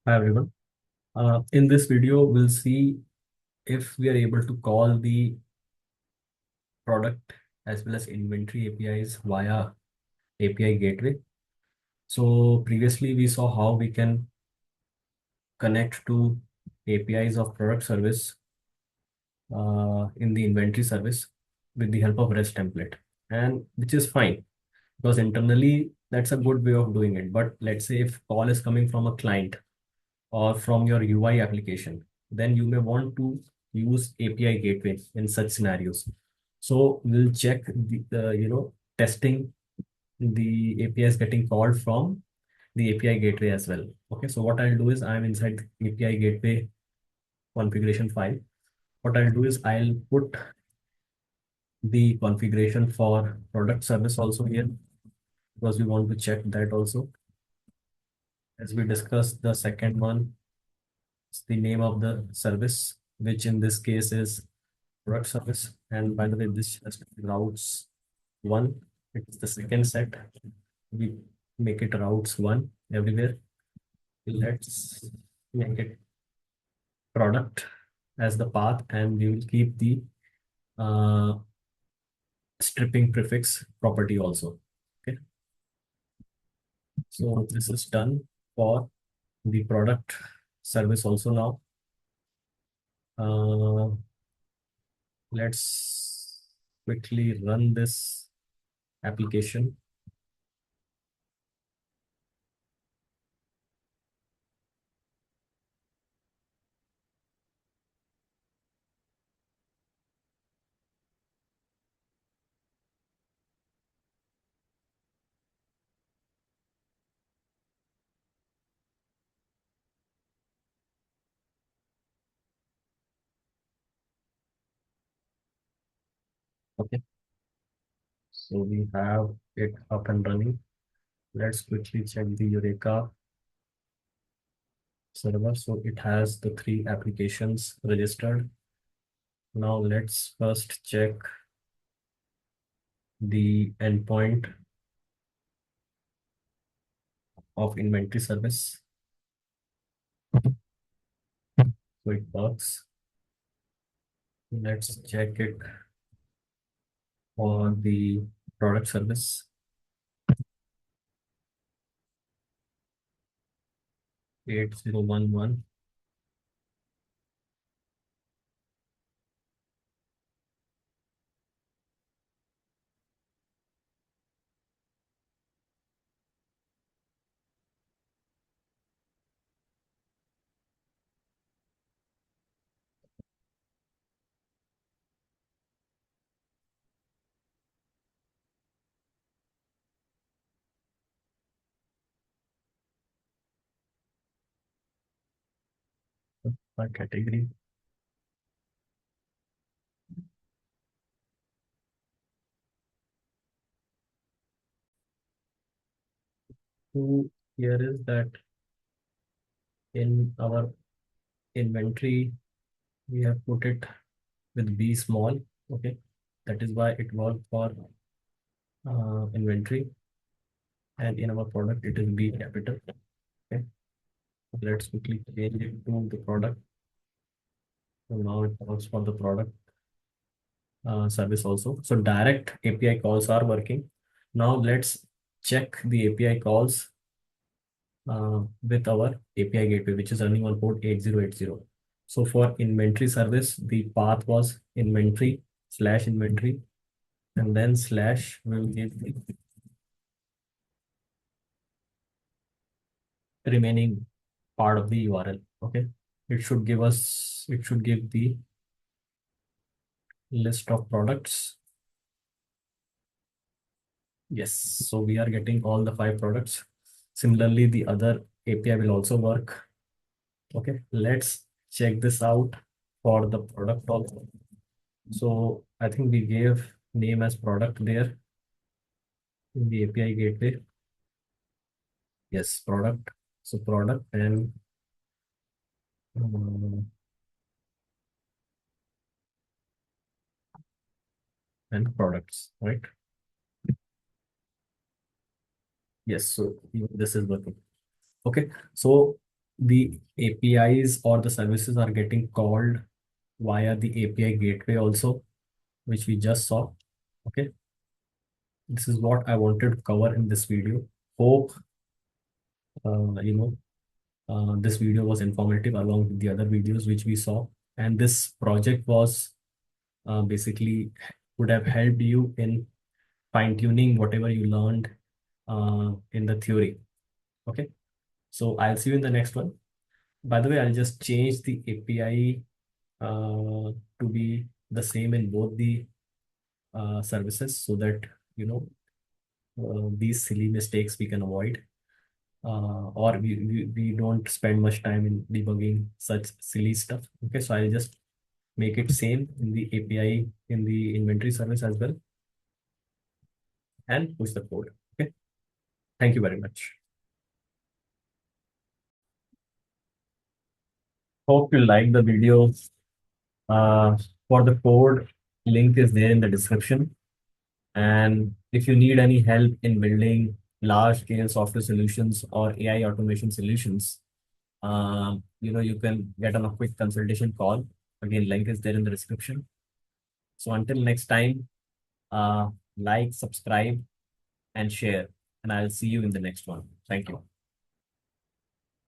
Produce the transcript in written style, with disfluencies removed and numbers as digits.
Hi everyone. In this video, we'll see if we are able to call the product as well as inventory APIs via API gateway. So previously we saw how we can connect to APIs of product service in the inventory service with the help of REST template, and which is fine because internally that's a good way of doing it. But let's say if call is coming from a client or from your UI application, then you may want to use API gateway in such scenarios. So we'll check the testing the APIs getting called from the API gateway as well. Okay, so what I'll do is I'm inside the API gateway configuration file. What I'll do is I'll put the configuration for product service also here because we want to check that also. As we discussed, the second one is the name of the service, which in this case is product service. And by the way, this has to be routes one. It's the second set. We make it routes one everywhere. Let's make it product as the path, and we will keep the uh, stripping prefix property also. Okay, so this is done for the product service also now. Uh, let's quickly run this application. Okay, so we have it up and running. Let's quickly check the Eureka server. So it has the three applications registered. Now let's first check the endpoint of inventory service. So it works. Let's check it for the product service. 8011. By category. So here is that in our inventory, we have put it with B small. Okay, that is why it worked for inventory, and in our product it is B capital. Okay, let's quickly change it to the product. So now it works for the product service also. So direct API calls are working. Now let's check the API calls with our API gateway, which is running on port 8080. So for inventory service, the path was inventory slash inventory, and then slash will give the remaining part of the URL. Okay, it should give the list of products. Yes, so we are getting all the 5 products. Similarly, the other API will also work. Okay, let's check this out for the product also. So I think we gave name as product there in the API gateway. Yes, product. So product um, and products, right? Yes, so even this is working. Okay, so the APIs or the services are getting called via the API gateway also, which we just saw. Okay, this is what I wanted to cover in this video. Hope uh, you know this video was informative along with the other videos which we saw. And this project was basically would have helped you in fine-tuning whatever you learned in the theory. Okay, so I'll see you in the next one. By the way, I'll just change the API to be the same in both the services so that you know these silly mistakes we can avoid, or we don't spend much time in debugging such silly stuff. Okay, so I'll just make it same in the API in the inventory service as well and push the code. Okay, thank you very much. Hope you like the video. For the code, link is there in the description. And if you need any help in building large scale software solutions or AI automation solutions, you can get on a quick consultation call. Again, link is there in the description. So until next time, like, subscribe, and share. And I'll see you in the next one. Thank you.